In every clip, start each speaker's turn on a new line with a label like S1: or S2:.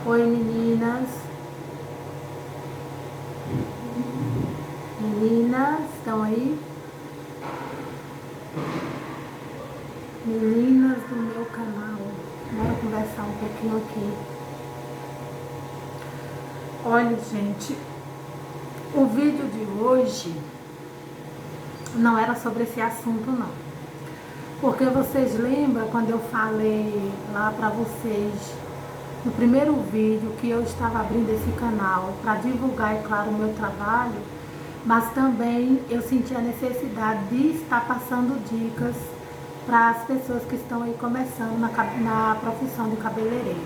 S1: Oi, meninas. Meninas, estão aí? Meninas do meu canal. Bora conversar um pouquinho aqui. Olha, gente, o vídeo de hoje não era sobre esse assunto, não. Porque vocês lembram quando eu falei lá pra vocês no primeiro vídeo que eu estava abrindo esse canal para divulgar, é claro, o meu trabalho, mas também eu senti a necessidade de estar passando dicas para as pessoas que estão aí começando na profissão de cabeleireiro.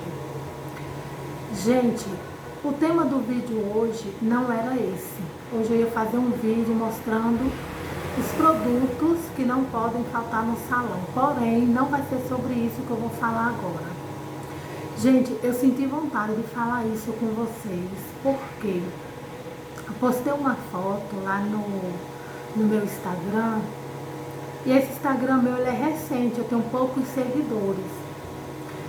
S1: Gente, o tema do vídeo hoje não era esse. Hoje eu ia fazer um vídeo mostrando os produtos que não podem faltar no salão. Porém, não vai ser sobre isso que eu vou falar agora. Gente, eu senti vontade de falar isso com vocês, porque eu postei uma foto lá no meu Instagram, e esse Instagram meu ele é recente, eu tenho poucos seguidores.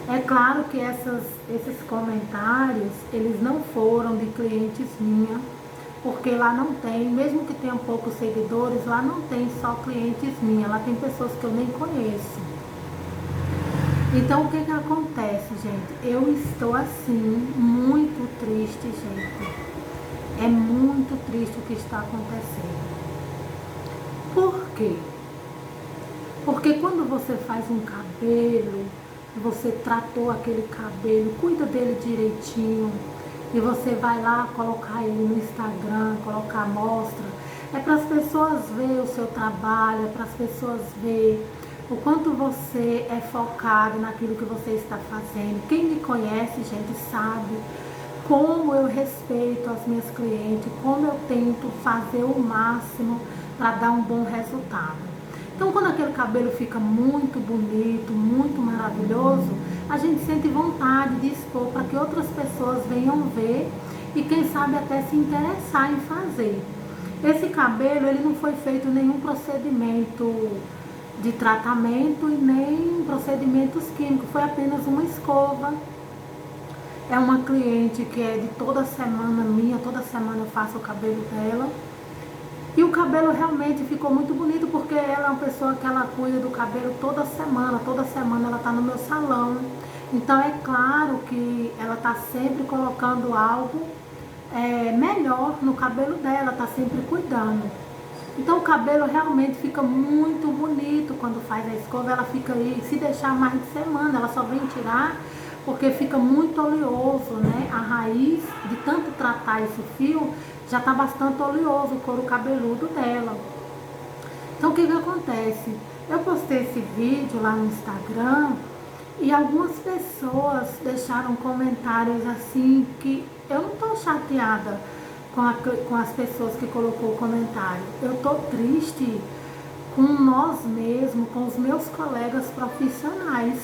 S1: É claro que esses comentários, eles não foram de clientes minha, porque lá não tem, mesmo que tenha poucos seguidores, lá não tem só clientes minha, lá tem pessoas que eu nem conheço. Então, o que acontece, gente? Eu estou, assim, muito triste, gente. É muito triste o que está acontecendo. Por quê? Porque quando você faz um cabelo, você tratou aquele cabelo, cuida dele direitinho, e você vai lá colocar ele no Instagram, colocar a amostra, é para as pessoas verem o seu trabalho, é para as pessoas verem o quanto você é focado naquilo que você está fazendo. Quem me conhece, gente, sabe como eu respeito as minhas clientes, como eu tento fazer o máximo para dar um bom resultado. Então, quando aquele cabelo fica muito bonito, muito maravilhoso, a gente sente vontade de expor para que outras pessoas venham ver e quem sabe até se interessar em fazer. Esse cabelo, ele não foi feito nenhum procedimento de tratamento e nem procedimentos químicos, foi apenas uma escova. É uma cliente que é de toda semana minha, toda semana eu faço o cabelo dela. E o cabelo realmente ficou muito bonito, porque ela é uma pessoa que ela cuida do cabelo toda semana ela está no meu salão. Então é claro que ela está sempre colocando algo melhor no cabelo dela, está sempre cuidando. Então o cabelo realmente fica muito bonito quando faz a escova, ela fica aí, se deixar mais de semana, ela só vem tirar porque fica muito oleoso, né? A raiz, de tanto tratar esse fio, já está bastante oleoso o couro cabeludo dela. Então o que acontece? Eu postei esse vídeo lá no Instagram e algumas pessoas deixaram comentários assim que eu não estou chateada com as pessoas que colocou o comentário. Eu tô triste com nós mesmos, com os meus colegas profissionais.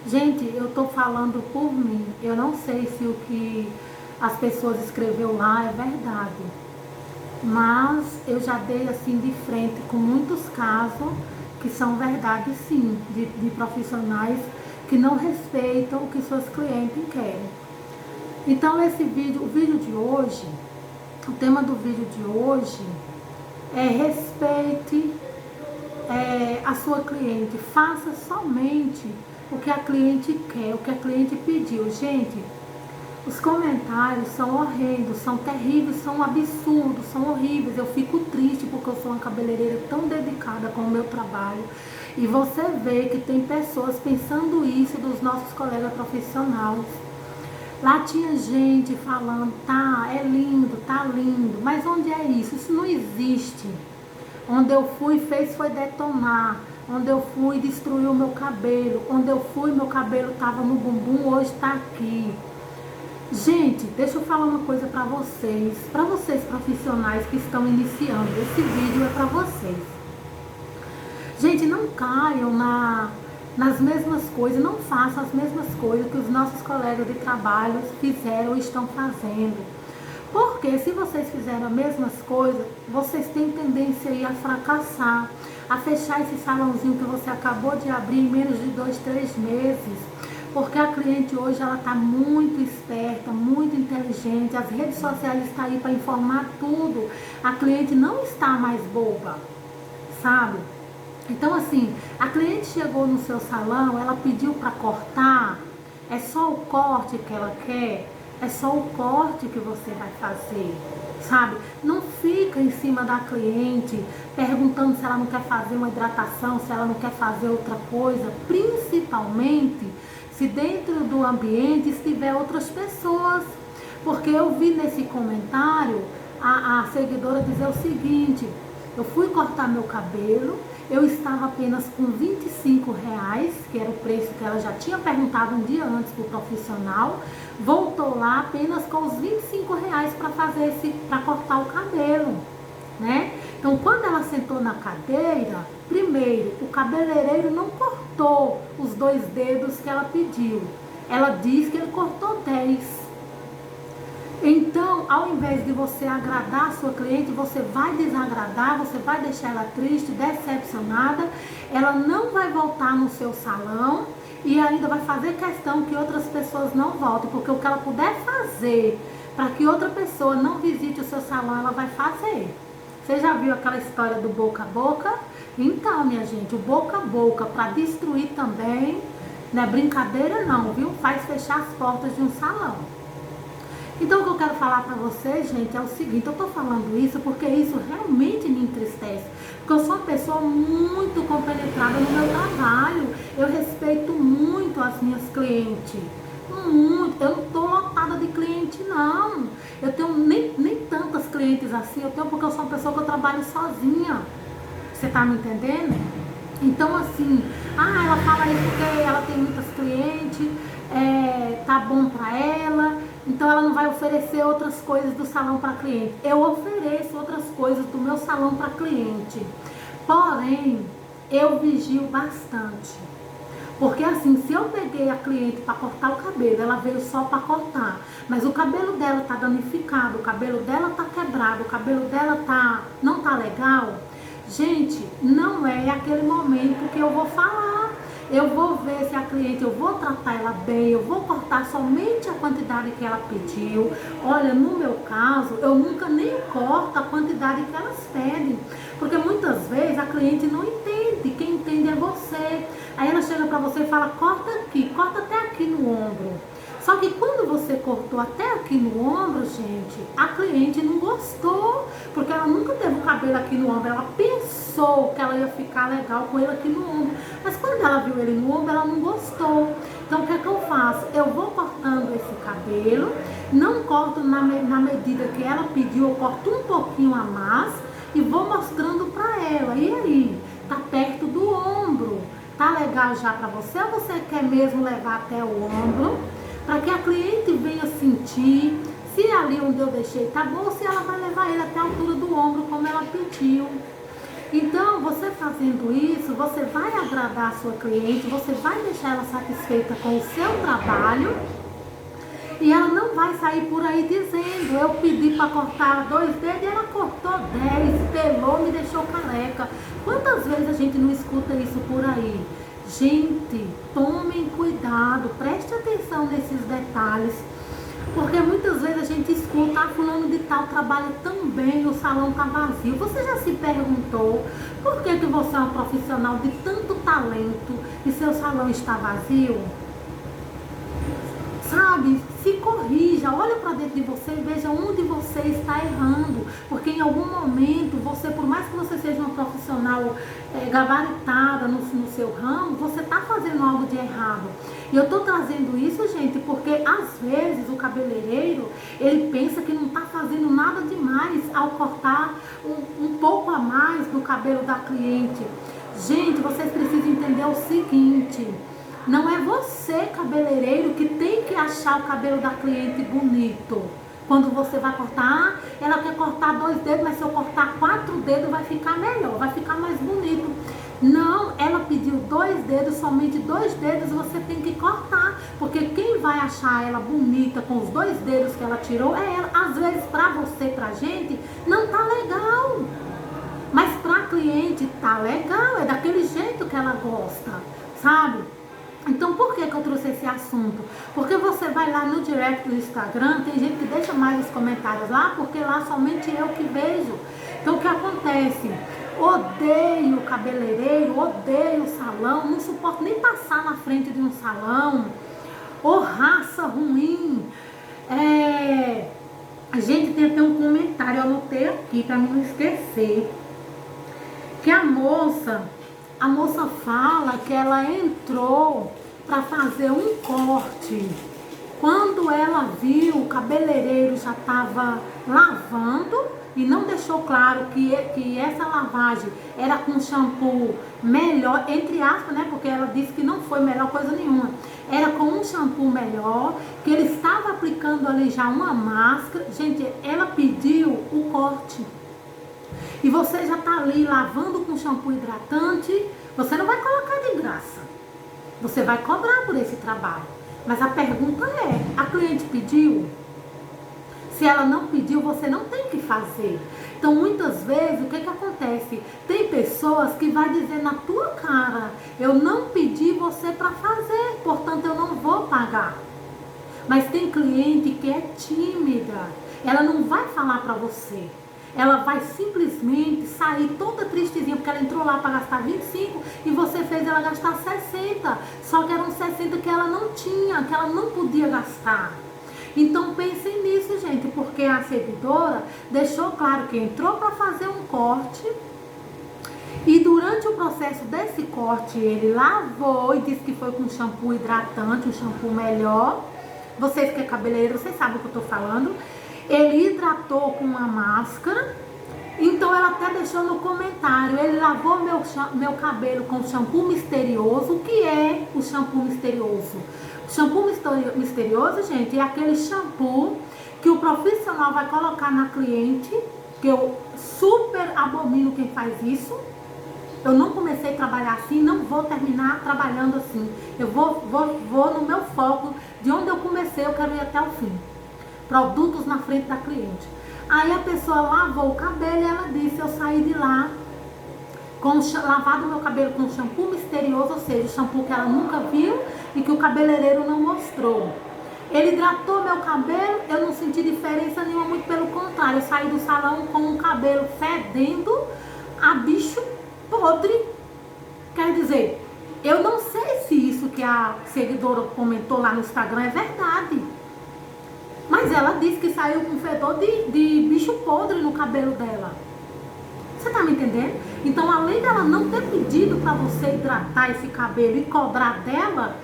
S1: Gente, eu tô falando por mim. Eu não sei se o que as pessoas escreveu lá é verdade. Mas eu já dei assim de frente com muitos casos que são verdade sim, de profissionais que não respeitam o que suas clientes querem. Então o vídeo de hoje, o tema do vídeo de hoje é respeite a sua cliente, faça somente o que a cliente quer, o que a cliente pediu. Gente, os comentários são horrendos, são terríveis, são absurdos, são horríveis. Eu fico triste porque eu sou uma cabeleireira tão dedicada com o meu trabalho e você vê que tem pessoas pensando isso dos nossos colegas profissionais. Lá tinha gente falando, tá, é lindo, tá lindo, mas onde é isso? Isso não existe. Onde eu fui, foi detonar. Onde eu fui, destruiu o meu cabelo. Onde eu fui, meu cabelo estava no bumbum, hoje está aqui. Gente, deixa eu falar uma coisa para vocês profissionais que estão iniciando. Esse vídeo é para vocês. Gente, não caiam nas mesmas coisas, não façam as mesmas coisas que os nossos colegas de trabalho fizeram ou estão fazendo. Porque se vocês fizerem as mesmas coisas, vocês têm tendência aí a fracassar, a fechar esse salãozinho que você acabou de abrir em menos de 2, 3 meses. Porque a cliente hoje ela está muito esperta, muito inteligente, as redes sociais estão aí para informar tudo. A cliente não está mais boba, sabe? Então assim, a cliente chegou no seu salão, ela pediu para cortar, é só o corte que ela quer, é só o corte que você vai fazer, sabe? Não fica em cima da cliente perguntando se ela não quer fazer uma hidratação, se ela não quer fazer outra coisa, principalmente se dentro do ambiente estiver outras pessoas. Porque eu vi nesse comentário a seguidora dizer o seguinte: eu fui cortar meu cabelo, eu estava apenas com R$ 25, que era o preço que ela já tinha perguntado um dia antes para o profissional, voltou lá apenas com os R$ 25 para cortar o cabelo, né? Então, quando ela sentou na cadeira, primeiro, o cabeleireiro não cortou os 2 dedos que ela pediu. Ela disse que ele cortou 10. Então, ao invés de você agradar a sua cliente, você vai desagradar, você vai deixar ela triste, decepcionada, ela não vai voltar no seu salão e ainda vai fazer questão que outras pessoas não voltem, porque o que ela puder fazer para que outra pessoa não visite o seu salão, ela vai fazer. Você já viu aquela história do boca a boca? Então, minha gente, o boca a boca para destruir também não é brincadeira não, viu? Faz fechar as portas de um salão. Então, o que eu quero falar para vocês, gente, é o seguinte: eu tô falando isso porque isso realmente me entristece. Porque eu sou uma pessoa muito compenetrada no meu trabalho. Eu respeito muito as minhas clientes. Muito. Eu não tô lotada de cliente, não. Eu tenho nem tantas clientes assim. Eu tenho porque eu sou uma pessoa que eu trabalho sozinha. Você tá me entendendo? Então, assim, ela fala isso porque ela tem muitas clientes, tá bom pra ela, então ela não vai oferecer outras coisas do salão para cliente. Eu ofereço outras coisas do meu salão para cliente, porém, eu vigio bastante. Porque assim, se eu peguei a cliente para cortar o cabelo, ela veio só para cortar, mas o cabelo dela tá danificado, o cabelo dela tá quebrado, o cabelo dela não tá legal, gente, não é aquele momento que eu vou falar. Eu vou ver se a cliente, eu vou tratar ela bem, eu vou cortar somente a quantidade que ela pediu. Olha, no meu caso, eu nunca nem corto a quantidade que elas pedem, porque muitas vezes a cliente não entende, quem entende é você. Aí ela chega pra você e fala: corta aqui, corta até aqui no ombro. Só que quando você cortou até aqui no ombro, gente, a cliente não gostou, porque ela nunca teve o cabelo aqui no ombro. Ela pensou que ela ia ficar legal com ele aqui no ombro, mas quando ela viu ele no ombro, ela não gostou. Então, o que é que eu faço? Eu vou cortando esse cabelo, não corto na medida que ela pediu, eu corto um pouquinho a mais e vou mostrando pra ela. E aí? Tá perto do ombro. Tá legal já pra você ou você quer mesmo levar até o ombro? Para que a cliente venha sentir se ali onde eu deixei tá bom, ou se ela vai levar ele até a altura do ombro, como ela pediu. Então, você fazendo isso, você vai agradar a sua cliente, você vai deixar ela satisfeita com o seu trabalho e ela não vai sair por aí dizendo: eu pedi para cortar 2 dedos e ela cortou 10, pelou, me deixou careca. Quantas vezes a gente não escuta isso por aí? Gente, tomem cuidado, preste atenção nesses detalhes, porque muitas vezes a gente escuta: fulano de tal trabalha tão bem, o salão tá vazio. Você já se perguntou por que você é uma profissional de tanto talento e seu salão está vazio? Sabe, se corrija, olha para dentro de você e veja onde você está errando, porque em algum momento você, por mais que você seja uma profissional gabaritada no seu ramo, você está fazendo algo de errado. E eu estou trazendo isso, gente, porque às vezes o cabeleireiro, ele pensa que não está fazendo nada demais ao cortar um pouco a mais do cabelo da cliente. Gente, vocês precisam entender o seguinte: não é você, cabeleireiro, que tem que achar o cabelo da cliente bonito. Quando você vai cortar, ela quer cortar 2 dedos, mas se eu cortar 4 dedos vai ficar melhor, vai ficar mais bonito. Não, ela pediu 2 dedos, somente 2 dedos você tem que cortar. Porque quem vai achar ela bonita com os 2 dedos que ela tirou é ela. Às vezes pra você, pra gente, não tá legal. Mas pra cliente tá legal, é daquele jeito que ela gosta, sabe? Então, por que eu trouxe trouxe esse assunto? Porque você vai lá no direct do Instagram, tem gente que deixa mais os comentários lá, porque lá somente eu que vejo. Então o que acontece? Odeio cabeleireiro, odeio salão, não suporto nem passar na frente de um salão. Ô, raça ruim. A gente tem até um comentário, eu anotei aqui para não esquecer. Que a moça fala que ela entrou para fazer um corte. Quando ela viu, o cabeleireiro já estava lavando e não deixou claro que essa lavagem era com shampoo melhor, entre aspas, né? Porque ela disse que não foi melhor coisa nenhuma. Era com um shampoo melhor, que ele estava aplicando ali já uma máscara. Gente, ela pediu o corte. E você já está ali lavando com shampoo hidratante, você não vai colocar de graça. Você vai cobrar por esse trabalho. Mas a pergunta é, a cliente pediu? Se ela não pediu, você não tem que fazer. Então, muitas vezes, o que acontece? Tem pessoas que vai dizer na tua cara, eu não pedi você para fazer, portanto, eu não vou pagar. Mas tem cliente que é tímida, ela não vai falar para você. Ela vai simplesmente sair toda tristezinha, porque ela entrou lá para gastar 25 e você fez ela gastar 60. Só que eram 60 que ela não tinha, que ela não podia gastar. Então pensem nisso, gente, porque a seguidora deixou claro que entrou para fazer um corte e durante o processo desse corte ele lavou e disse que foi com shampoo hidratante, um shampoo melhor. Vocês que é cabeleireiro, vocês sabem o que eu estou falando. Ele hidratou com uma máscara. Então ela até deixou no comentário, ele lavou meu cabelo com shampoo misterioso. O que é o shampoo misterioso? O shampoo misterioso, gente, é aquele shampoo que o profissional vai colocar na cliente, que eu super abomino quem faz isso. Eu não comecei a trabalhar assim, não vou terminar trabalhando assim. Eu vou no meu foco, de onde eu comecei, eu quero ir até o fim. Produtos na frente da cliente. Aí a pessoa lavou o cabelo e ela disse, eu saí de lá lavado meu cabelo com shampoo misterioso, ou seja, shampoo que ela nunca viu e que o cabeleireiro não mostrou. Ele hidratou meu cabelo, eu não senti diferença nenhuma, muito pelo contrário, eu saí do salão com um cabelo fedendo a bicho podre. Quer dizer, eu não sei se isso que a seguidora comentou lá no Instagram é verdade. Mas ela disse que saiu com fedor de bicho podre no cabelo dela. Você tá me entendendo? Então, além dela não ter pedido para você hidratar esse cabelo e cobrar dela,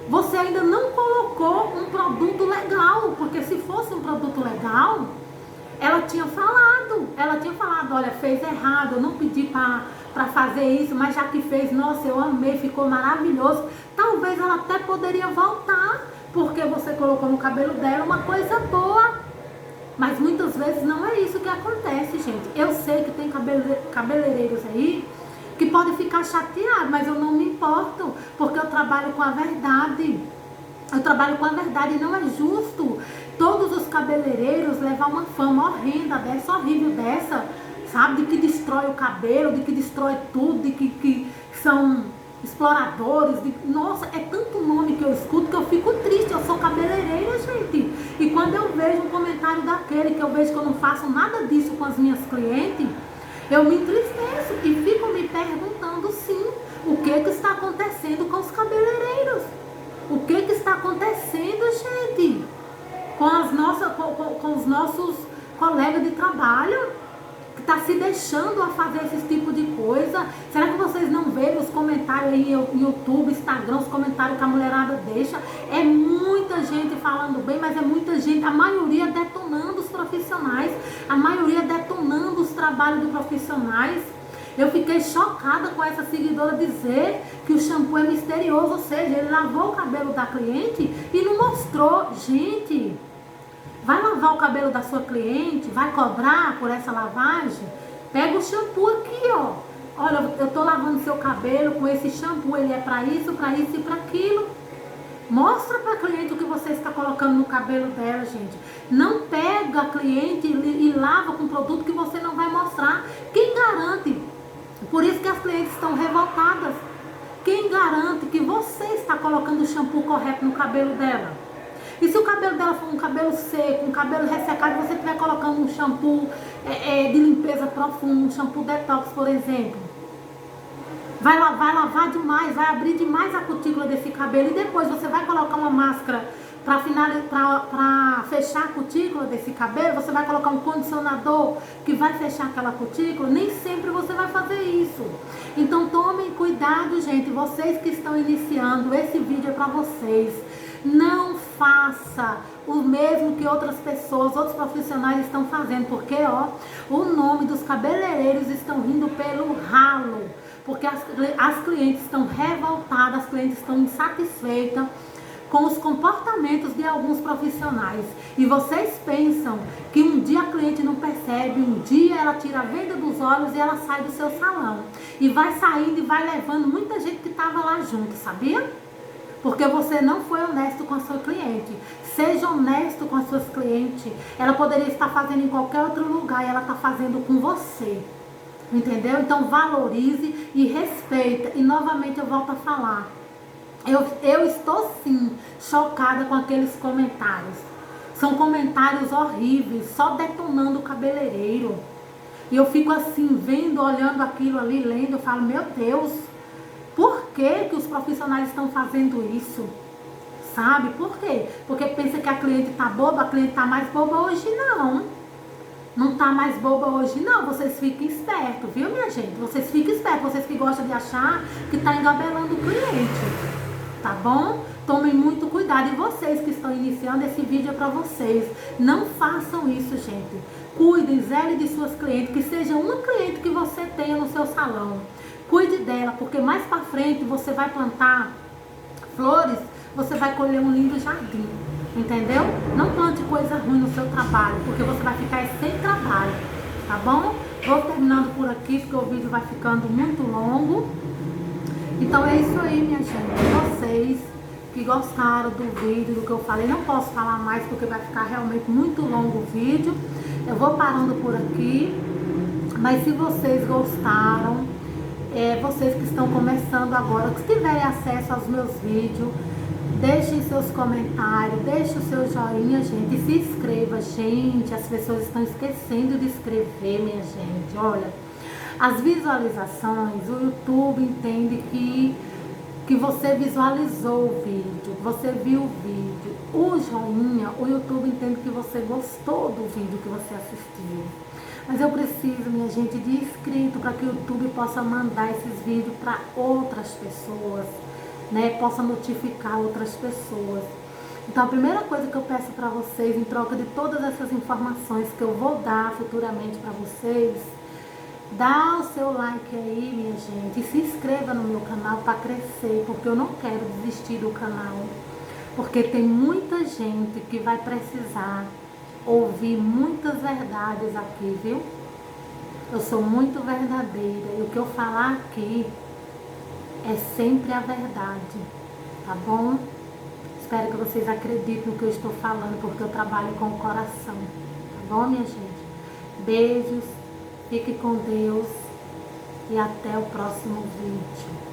S1: você ainda não colocou um produto legal. Porque se fosse um produto legal, ela tinha falado, olha, fez errado, eu não pedi para fazer isso, mas já que fez, nossa, eu amei, ficou maravilhoso. Talvez ela até poderia voltar, porque você colocou no cabelo dela uma coisa boa. Mas muitas vezes não é isso que acontece, gente. Eu sei que tem cabeleireiros aí que podem ficar chateados, mas eu não me importo, porque eu trabalho com a verdade. Eu trabalho com a verdade e não é justo todos os cabeleireiros levar uma fama horrenda dessa, horrível dessa, sabe? De que destrói o cabelo, de que destrói tudo, de que são exploradores. Nossa, é tanto nome que eu escuto que eu fico triste. Eu sou cabeleireira, gente. E quando eu vejo um comentário daquele, que eu vejo que eu não faço nada disso com as minhas clientes, eu me entristeço e fico me perguntando, sim, o que está acontecendo com os cabeleireiros? O que está acontecendo, gente, com os nossos colegas de trabalho, que está se deixando a fazer esse tipo de coisa? Será que vocês não veem os comentários aí no YouTube, Instagram, os comentários que a mulherada deixa? É muita gente falando bem, mas é muita gente, a maioria detonando os profissionais, a maioria detonando os trabalhos de profissionais. Eu fiquei chocada com essa seguidora dizer que o shampoo é misterioso, ou seja, ele lavou o cabelo da cliente e não mostrou. Gente, vai lavar o cabelo da sua cliente, vai cobrar por essa lavagem? Pega o shampoo aqui, ó. Olha, eu tô lavando seu cabelo com esse shampoo, ele é para isso e para aquilo. Mostra para a cliente o que você está colocando no cabelo dela, gente. Não pega a cliente e lava com produto que você não vai mostrar. Quem garante? Por isso que as clientes estão revoltadas. Quem garante que você está está colocando o shampoo correto no cabelo dela? E se o cabelo dela for um cabelo seco, um cabelo ressecado, você estiver colocando um shampoo de limpeza profunda, um shampoo detox, por exemplo, vai lavar demais, vai abrir demais a cutícula desse cabelo, e depois você vai colocar uma máscara para fechar a cutícula desse cabelo, você vai colocar um condicionador que vai fechar aquela cutícula. Nem sempre você vai fazer isso. Então tomem cuidado, gente, vocês que estão iniciando, esse vídeo é para vocês. Não faça o mesmo que outras pessoas, outros profissionais estão fazendo, porque ó, o nome dos cabeleireiros estão rindo pelo ralo, porque as clientes estão revoltadas, as clientes estão insatisfeitas com os comportamentos de alguns profissionais. E vocês pensam que um dia a cliente não percebe, um dia ela tira a venda dos olhos e ela sai do seu salão. E vai saindo e vai levando muita gente que estava lá junto, sabia? Porque você não foi honesto com a sua cliente. Seja honesto com as suas clientes. Ela poderia estar fazendo em qualquer outro lugar e ela está fazendo com você. Entendeu? Então valorize e respeita. E novamente eu volto a falar. Eu estou sim chocada com aqueles comentários. São comentários horríveis, só detonando o cabeleireiro. E eu fico assim, vendo, olhando aquilo ali, lendo, eu falo, meu Deus, por que os profissionais estão fazendo isso? Sabe? Por quê? Porque pensa que a cliente tá boba, a cliente tá mais boba hoje, não. Não tá mais boba hoje, não. Vocês fiquem espertos, viu, minha gente? Vocês fiquem espertos, vocês que gostam de achar que tá engabelando o cliente. Tá bom? Tomem muito cuidado. E vocês que estão iniciando, esse vídeo é para vocês. Não façam isso, gente. Cuidem, zele de suas clientes, que seja uma cliente que você tenha no seu salão. Cuide dela, porque mais para frente você vai plantar flores, você vai colher um lindo jardim. Entendeu? Não plante coisa ruim no seu trabalho, porque você vai ficar sem trabalho. Tá bom? Vou terminando por aqui, porque o vídeo vai ficando muito longo. Então é isso aí, minha gente. Vocês que gostaram do vídeo, do que eu falei, não posso falar mais porque vai ficar realmente muito longo o vídeo. Eu vou parando por aqui. Mas se vocês gostaram, vocês que estão começando agora, que tiverem acesso aos meus vídeos, deixem seus comentários, deixem o seu joinha, gente. E se inscreva, gente. As pessoas estão esquecendo de inscrever, minha gente. Olha, as visualizações, o YouTube entende que você visualizou o vídeo, você viu o vídeo. O joinha, o YouTube entende que você gostou do vídeo que você assistiu. Mas eu preciso, minha gente, de inscrito para que o YouTube possa mandar esses vídeos para outras pessoas, né? Possa notificar outras pessoas. Então a primeira coisa que eu peço para vocês, em troca de todas essas informações que eu vou dar futuramente para vocês, dá o seu like aí, minha gente, e se inscreva no meu canal para crescer, porque eu não quero desistir do canal, porque tem muita gente que vai precisar ouvir muitas verdades aqui, viu? Eu sou muito verdadeira e o que eu falar aqui é sempre a verdade, tá bom? Espero que vocês acreditem no que eu estou falando, porque eu trabalho com o coração, tá bom, minha gente? Beijos. Fique com Deus e até o próximo vídeo.